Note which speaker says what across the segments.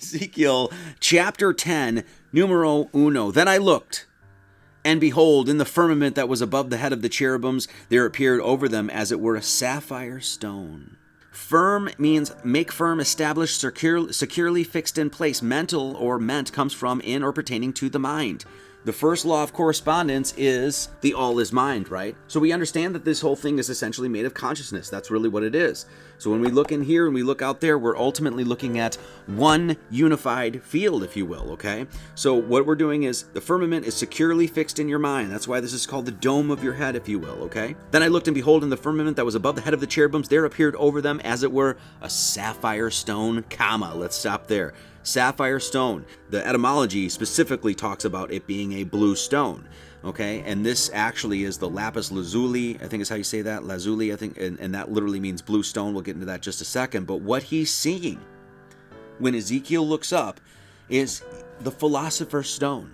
Speaker 1: Ezekiel chapter 10, numero uno. Then I looked, and behold, in the firmament that was above the head of the cherubims, there appeared over them as it were a sapphire stone. Firm means make firm, established, securely fixed in place. Mental or meant comes from, in, or pertaining to the mind. The first law of correspondence is the all is mind, right? So we understand that this whole thing is essentially made of consciousness. That's really what it is. So when we look in here and we look out there, we're ultimately looking at one unified field, if you will, okay? So what we're doing is the firmament is securely fixed in your mind. That's why this is called the dome of your head, if you will, okay? Then I looked, and behold, in the firmament that was above the head of the cherubims, there appeared over them as it were a sapphire stone, comma. Let's stop there. Sapphire stone. The etymology specifically talks about it being a blue stone. Okay, and this actually is the lapis lazuli, I think is how you say that, lazuli, I think, and that literally means blue stone. We'll get into that just a second. But what he's seeing when Ezekiel looks up is the philosopher's stone.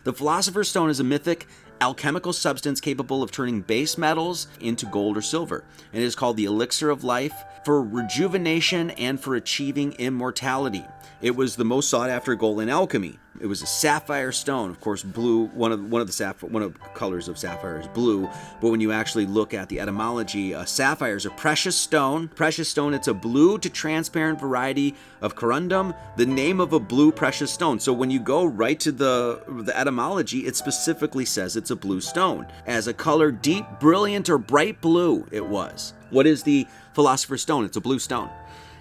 Speaker 1: The philosopher's stone is a mythic alchemical substance capable of turning base metals into gold or silver. And it is called the elixir of life for rejuvenation and for achieving immortality. It was the most sought after goal in alchemy. It was a sapphire stone, of course, blue. One of the colors of sapphire is blue. But when you actually look at the etymology, sapphire is a precious stone. Precious stone. It's a blue to transparent variety of corundum, the name of a blue precious stone. So when you go right to the etymology, it specifically says it's a blue stone. As a color, deep, brilliant, or bright blue, it was. What is the philosopher's stone? It's a blue stone.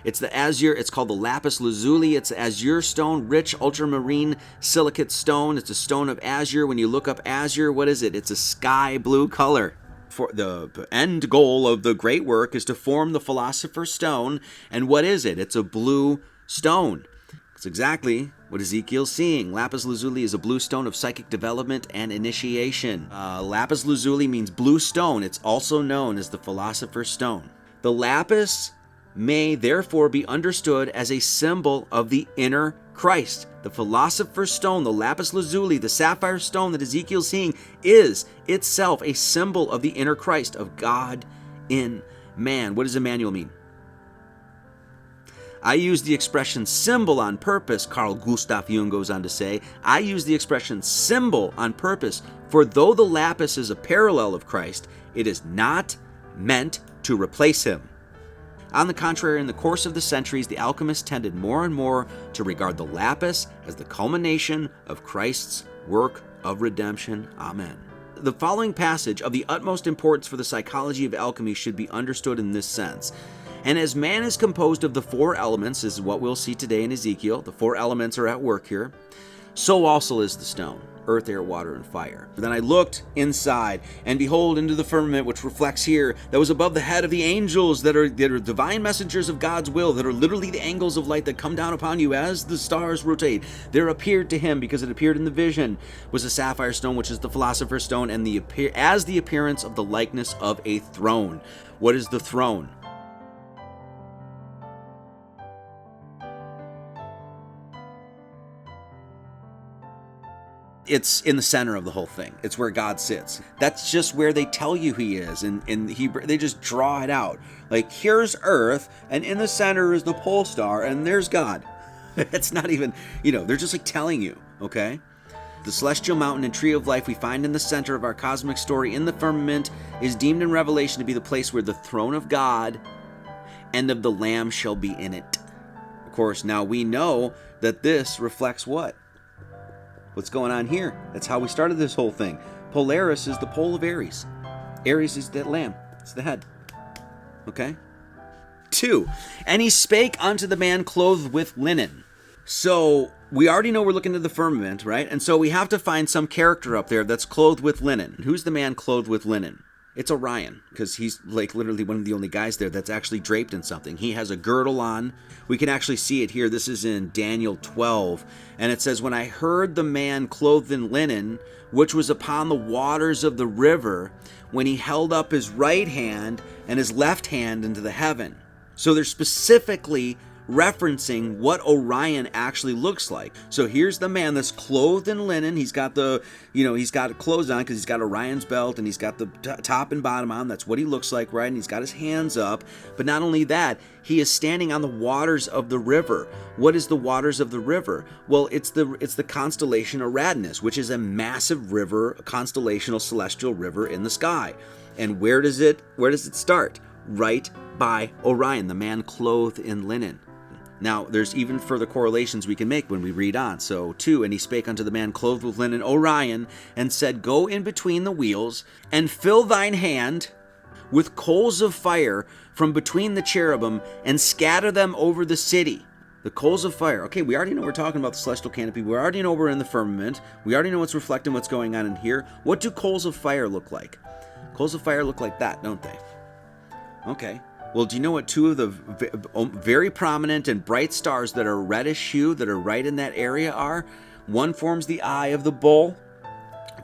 Speaker 1: It's the azure. It's called the lapis lazuli. It's azure stone, rich ultramarine silicate stone. It's a stone of azure. When you look up azure, what is it? It's a sky blue color. For the end goal of the great work is to form the philosopher's stone. And what is it? It's a blue stone. It's exactly what Ezekiel's seeing. Lapis lazuli is a blue stone of psychic development and initiation. Lapis lazuli means blue stone. It's also known as the philosopher's stone. The lapis may therefore be understood as a symbol of the inner Christ. The philosopher's stone, the lapis lazuli, the sapphire stone that Ezekiel's seeing is itself a symbol of the inner Christ, of God in man. What does Emmanuel mean? I use the expression symbol on purpose, Carl Gustav Jung goes on to say. I use the expression symbol on purpose, for though the lapis is a parallel of Christ, it is not meant to replace him. On the contrary, in the course of the centuries, the alchemists tended more and more to regard the lapis as the culmination of Christ's work of redemption. Amen. The following passage of the utmost importance for the psychology of alchemy should be understood in this sense. And as man is composed of the four elements, this is what we'll see today in Ezekiel, the four elements are at work here, so also is the stone. Earth, air, water, and fire. Then I looked inside, and behold, into the firmament, which reflects here, that was above the head of the angels that are divine messengers of God's will, that are literally the angles of light that come down upon you as the stars rotate. There appeared to him, because it appeared in the vision, was a sapphire stone, which is the philosopher's stone, and as the appearance of the likeness of a throne. What is the throne? It's in the center of the whole thing. It's where God sits. That's just where they tell you he is. And they just draw it out. Like, here's Earth, and in the center is the pole star, and there's God. It's not even, they're just like telling you, okay? The celestial mountain and tree of life we find in the center of our cosmic story in the firmament is deemed in Revelation to be the place where the throne of God and of the Lamb shall be in it. Of course, now we know that this reflects what? What's going on here? That's how we started this whole thing. Polaris is the pole of Aries. Aries is that lamb. It's the head. Okay? 2. And he spake unto the man clothed with linen. So we already know we're looking at the firmament, right? And so we have to find some character up there that's clothed with linen. Who's the man clothed with linen? It's Orion, because he's like literally one of the only guys there that's actually draped in something. He has a girdle on. We can actually see it here. This is in Daniel 12. And it says, when I heard the man clothed in linen, which was upon the waters of the river, when he held up his right hand and his left hand into the heaven. So they're specifically referencing what Orion actually looks like. So here's the man that's clothed in linen. He's got he's got clothes on because he's got Orion's belt and he's got the top and bottom on. That's what he looks like, right? And he's got his hands up. But not only that, he is standing on the waters of the river. What is the waters of the river? Well, it's the constellation Eridanus, which is a massive river, a constellational celestial river in the sky. And where does it start? Right by Orion, the man clothed in linen. Now, there's even further correlations we can make when we read on. So, 2, and he spake unto the man clothed with linen, Orion, and said, Go in between the wheels, and fill thine hand with coals of fire from between the cherubim, and scatter them over the city. The coals of fire. Okay, we already know we're talking about the celestial canopy. We already know we're in the firmament. We already know what's reflecting what's going on in here. What do coals of fire look like? Coals of fire look like that, don't they? Okay. Well, do you know what 2 of the very prominent and bright stars that are reddish hue that are right in that area are? One forms the eye of the bull,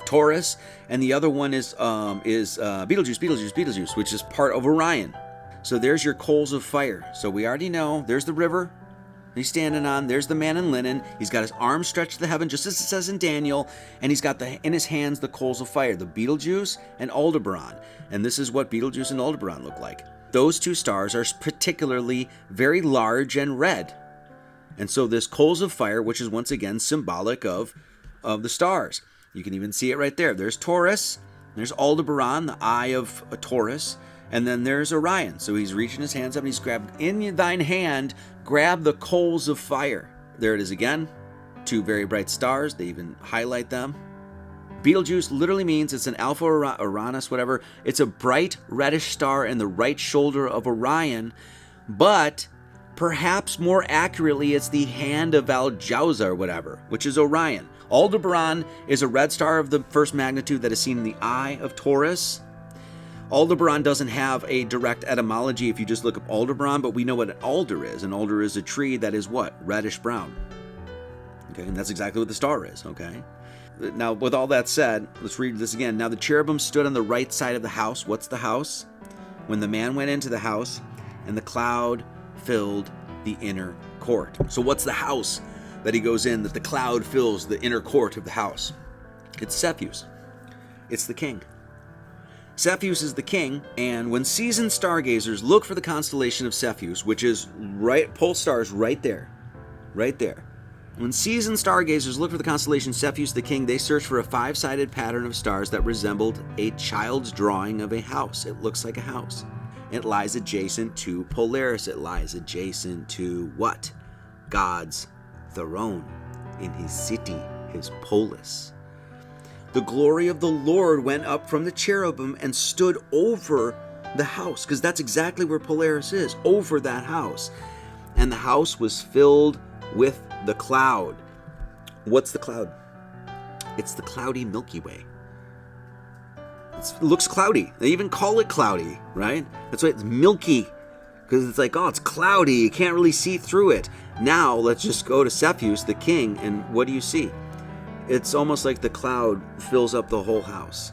Speaker 1: Taurus, and the other one is Betelgeuse, which is part of Orion. So there's your coals of fire. So we already know there's the river he's standing on. There's the man in linen. He's got his arms stretched to the heaven, just as it says in Daniel, and he's got in his hands the coals of fire, the Betelgeuse and Aldebaran. And this is what Betelgeuse and Aldebaran look like. Those 2 stars are particularly very large and red. And so this coals of fire, which is once again symbolic of the stars. You can even see it right there. There's Taurus, there's Aldebaran, the eye of a Taurus, and then there's Orion. So he's reaching his hands up and he's grabbed, in thine hand, grab the coals of fire. There it is again. 2 very bright stars. They even highlight them. Betelgeuse literally means it's an Alpha Uranus, whatever. It's a bright reddish star in the right shoulder of Orion, but perhaps more accurately, it's the hand of Aljauza or whatever, which is Orion. Aldebaran is a red star of the first magnitude that is seen in the eye of Taurus. Aldebaran doesn't have a direct etymology if you just look up Aldebaran, but we know what an alder is. An alder is a tree that is what? Reddish brown. Okay, and that's exactly what the star is, okay? Now, with all that said, let's read this again. Now the cherubim stood on the right side of the house. What's the house? When the man went into the house, and the cloud filled the inner court. So what's the house that he goes in, that the cloud fills the inner court of the house? It's Cepheus. It's the king. Cepheus is the king, and when seasoned stargazers look for the constellation of Cepheus, which is right, pole stars right there. When seasoned stargazers look for the constellation Cepheus the king, they search for a 5-sided pattern of stars that resembled a child's drawing of a house. It looks like a house. It lies adjacent to Polaris. It lies adjacent to what? God's throne in his city, his polis. The glory of the Lord went up from the cherubim and stood over the house, because that's exactly where Polaris is, over that house. And the house was filled with the cloud. What's the cloud? It's the cloudy Milky Way. It looks cloudy. They even call it cloudy, right? That's why it's milky, because it's like, oh, it's cloudy. You can't really see through it. Now let's just go to Cepheus, the king, and what do you see? It's almost like the cloud fills up the whole house,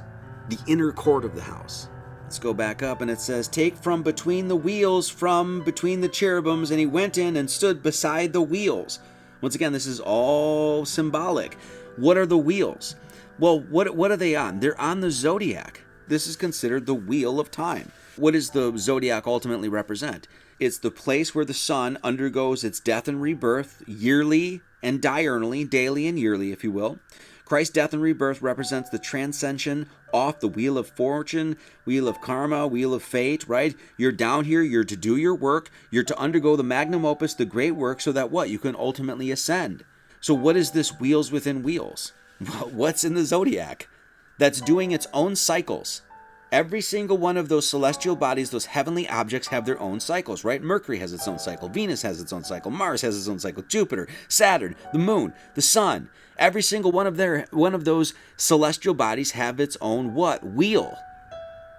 Speaker 1: the inner court of the house. Let's go back up, and it says, take from between the wheels, from between the cherubims, and he went in and stood beside the wheels. Once again, this is all symbolic. What are the wheels? Well, what are they on? They're on the zodiac. This is considered the wheel of time. What does the zodiac ultimately represent? It's the place where the sun undergoes its death and rebirth yearly and diurnally, daily and yearly, if you will. Christ's death and rebirth represents the transcension off the wheel of fortune, wheel of karma, wheel of fate, right? You're down here, you're to do your work, you're to undergo the magnum opus, the great work, so that what? You can ultimately ascend. So what is this wheels within wheels? Well, what's in the zodiac? That's doing its own cycles. Every single one of those celestial bodies, those heavenly objects, have their own cycles, right? Mercury has its own cycle. Venus has its own cycle. Mars has its own cycle. Jupiter, Saturn, the moon, the sun. Every single one of those celestial bodies have its own what? Wheel.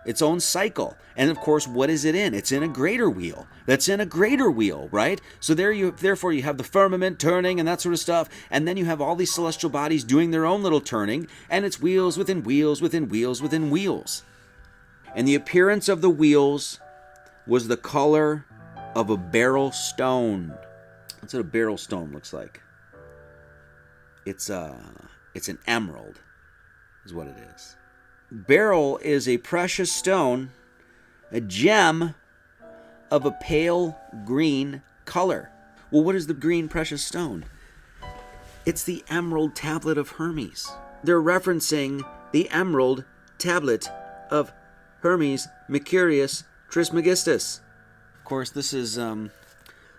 Speaker 1: Its own cycle. And of course, what is it in? It's in a greater wheel. That's in a greater wheel, right? So therefore you have the firmament turning and that sort of stuff. And then you have all these celestial bodies doing their own little turning. And it's wheels within wheels within wheels within wheels. And the appearance of the wheels was the color of a beryl stone. That's what a beryl stone looks like. It's an emerald, is what it is. Beryl is a precious stone, a gem of a pale green color. Well, what is the green precious stone? It's the emerald tablet of Hermes. They're referencing the emerald tablet of Hermes Mercurius Trismegistus. Of course, this is the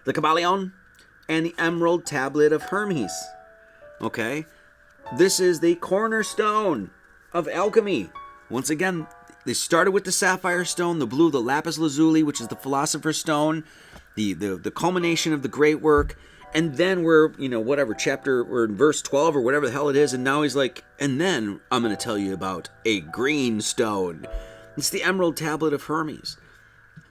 Speaker 1: Kabbalion and the emerald tablet of Hermes. Okay? This is the cornerstone of alchemy. Once again, they started with the sapphire stone, the blue, the lapis lazuli, which is the philosopher's stone, the culmination of the great work. And then we're, we're in verse 12 or whatever the hell it is. And now he's like, and then I'm going to tell you about a green stone. It's the emerald tablet of Hermes.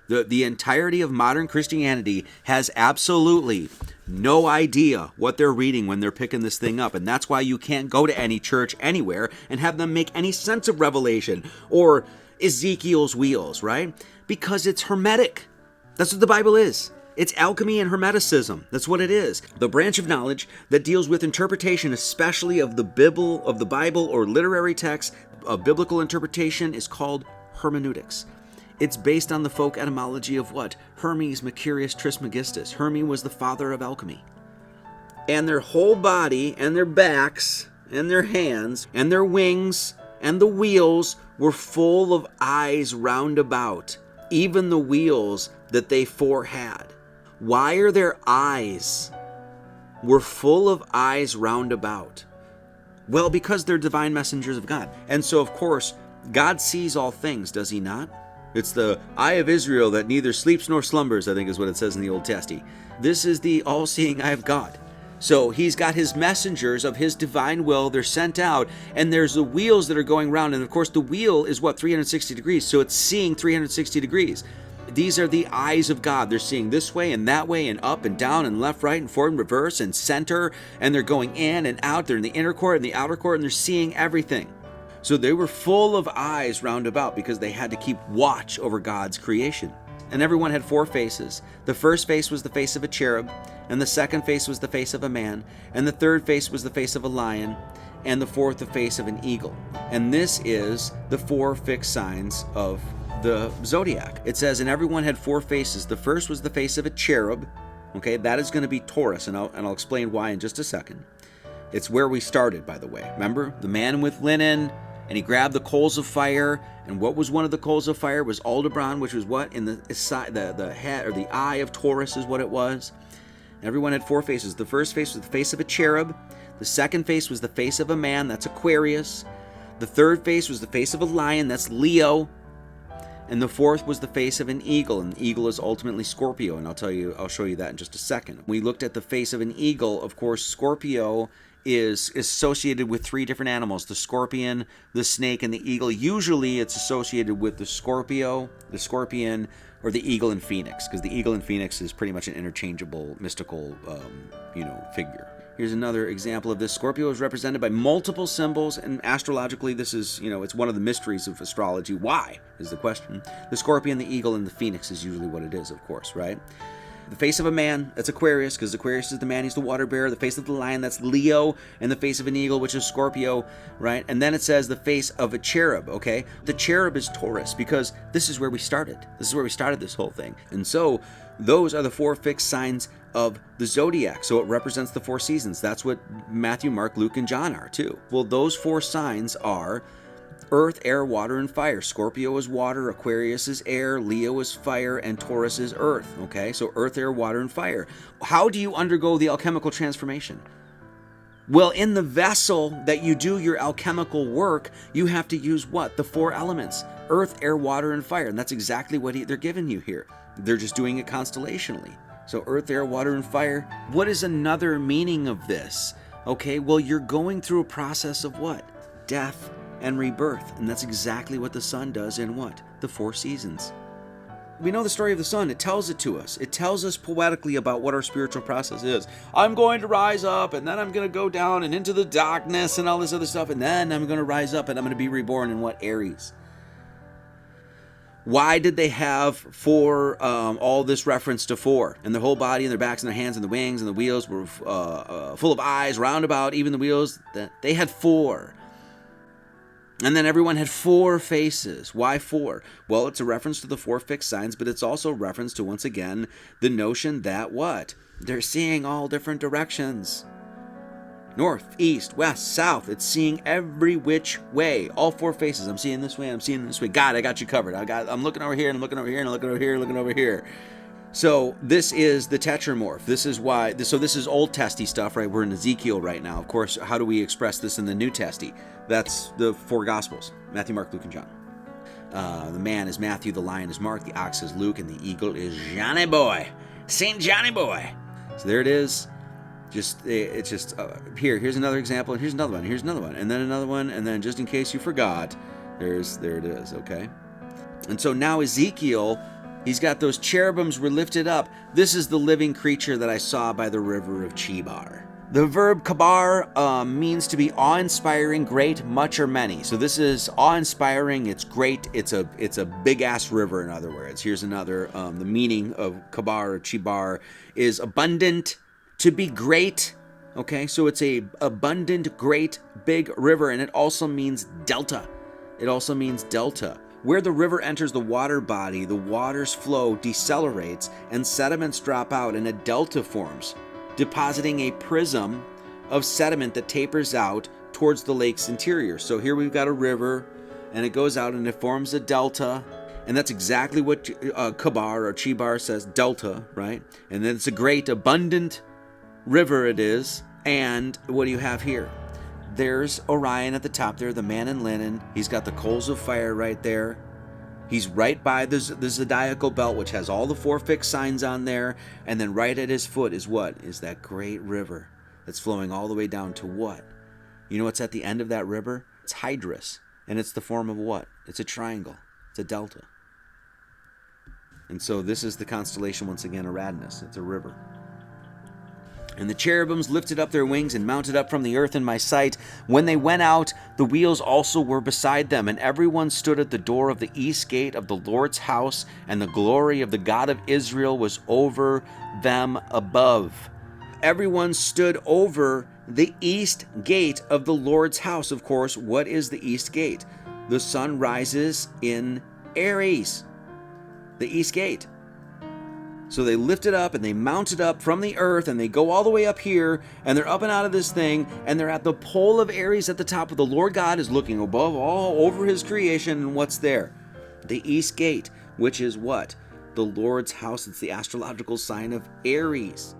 Speaker 1: The entirety of modern Christianity has absolutely no idea what they're reading when they're picking this thing up. And that's why you can't go to any church anywhere and have them make any sense of Revelation or Ezekiel's wheels, right? Because it's hermetic. That's what the Bible is. It's alchemy and hermeticism. That's what it is. The branch of knowledge that deals with interpretation, especially of the Bible or literary texts, a biblical interpretation is called hermeneutics. It's based on the folk etymology of what? Hermes Mercurius Trismegistus. Hermes was the father of alchemy. And their whole body and their backs and their hands and their wings and the wheels were full of eyes round about, even the wheels that they four had. Why are their eyes were full of eyes round about? Well, because they're divine messengers of God. And so, of course, God sees all things, does he not? It's the eye of Israel that neither sleeps nor slumbers, I think is what it says in the Old Testament. This is the all-seeing eye of God. So he's got his messengers of his divine will. They're sent out, and there's the wheels that are going around. And, of course, the wheel is, 360 degrees. So it's seeing 360 degrees. These are the eyes of God. They're seeing this way and that way and up and down and left, right, and forward and reverse and center. And they're going in and out. They're in the inner court and the outer court, and they're seeing everything. So they were full of eyes round about because they had to keep watch over God's creation. And everyone had four faces. The first face was the face of a cherub, and the second face was the face of a man, and the third face was the face of a lion, and the fourth the face of an eagle. And this is the four fixed signs of the zodiac. It says, and everyone had four faces. The first was the face of a cherub. Okay, that is going to be Taurus, and I'll explain why in just a second. It's where we started, by the way. Remember, the man with linen, and he grabbed the coals of fire. And what was one of the coals of fire? It was Aldebaran, which was what? In the head, or the eye of Taurus is what it was. Everyone had four faces. The first face was the face of a cherub. The second face was the face of a man. That's Aquarius. The third face was the face of a lion. That's Leo. And the fourth was the face of an eagle. And the eagle is ultimately Scorpio. And I'll show you that in just a second. We looked at the face of an eagle. Of course, Scorpio is associated with three different animals: the scorpion, the snake, and the eagle. Usually it's associated with the Scorpio, the scorpion, or the eagle and phoenix, because the eagle and phoenix is pretty much an interchangeable mystical figure. Here's another example of this. Scorpio is represented by multiple symbols, and astrologically this is, it's one of the mysteries of astrology. Why is the question. The scorpion, the eagle, and the phoenix is usually what it is, of course, right? The face of a man, that's Aquarius, because Aquarius is the man, he's the water bearer. The face of the lion, that's Leo. And the face of an eagle, which is Scorpio, right? And then it says the face of a cherub, okay? The cherub is Taurus, because this is where we started. This is where we started this whole thing. And so those are the four fixed signs of the zodiac. So it represents the four seasons. That's what Matthew, Mark, Luke, and John are too. Well, those four signs are earth, air, water, and fire. Scorpio is water, Aquarius is air, Leo is fire, and Taurus is earth. Okay, so earth, air, water, and fire. How do you undergo the alchemical transformation? Well, in the vessel that you do your alchemical work, you have to use what? The four elements: earth, air, water, and fire. And that's exactly what they're giving you here. They're just doing it constellationally. So earth, air, water, and fire. What is another meaning of this? Okay, well, you're going through a process of what? Death and rebirth. And that's exactly what the sun does in what? The four seasons. We know the story of the sun. It tells it to us. It tells us poetically about what our spiritual process is. I'm going to rise up, and then I'm going to go down and into the darkness and all this other stuff, and then I'm going to rise up and I'm going to be reborn in what? Aries. Why did they have four, all this reference to four? And their whole body and their backs and their hands and the wings and the wheels were full of eyes, roundabout, even the wheels. They had four. And then everyone had four faces. Why four? Well, it's a reference to the four fixed signs, but it's also a reference to, once again, the notion that what? They're seeing all different directions. North, east, west, south. It's seeing every which way. All four faces. I'm seeing this way. I'm seeing this way. God, I got you covered. I'm looking over here and looking over here and looking over here and looking over here. So this is the tetramorph. This is why. So this is Old Testy stuff, right? We're in Ezekiel right now. Of course, how do we express this in the New Testy? That's the four Gospels: Matthew, Mark, Luke, and John. The man is Matthew. The lion is Mark. The ox is Luke, and the eagle is Johnny Boy, Saint Johnny Boy. So there it is. It's just here's another example, and here's another one, here's another one, and then another one, and then just in case you forgot, there it is, okay? And so now Ezekiel, he's got those cherubims were lifted up. This is the living creature that I saw by the river of Chibar. The verb chibar means to be awe-inspiring, great, much, or many. So this is awe-inspiring, it's great, it's a big-ass river, in other words. Here's another, the meaning of chibar or chibar is abundant, to be great, okay? So it's a abundant, great, big river, and it also means delta. It also means delta. Where the river enters the water body, the water's flow decelerates, and sediments drop out, and a delta forms, depositing a prism of sediment that tapers out towards the lake's interior. So here we've got a river, and it goes out, and it forms a delta, and that's exactly what chibar or chibar says, delta, right? And then it's a great, abundant river it is. And what do you have here? There's Orion at the top there, the man in linen. He's got the coals of fire right there. He's right by the zodiacal belt, which has all the four fixed signs on there. And then right at his foot is what? Is that great river that's flowing all the way down to what? You know what's at the end of that river? It's Hydrus. And it's the form of what? It's a triangle. It's a delta. And so this is the constellation, once again, Aradnus. It's a river. And the cherubims lifted up their wings and mounted up from the earth in my sight. When they went out, the wheels also were beside them, and everyone stood at the door of the east gate of the Lord's house, and the glory of the God of Israel was over them above. Everyone stood over the east gate of the Lord's house. Of course, what is the east gate? The sun rises in Aries, the east gate. So they lifted up and they mounted up from the earth, and they go all the way up here, and they're up and out of this thing, and they're at the pole of Aries at the top, where the Lord God is looking above all over his creation. And what's there? The east gate, which is what? The Lord's house. It's the astrological sign of Aries.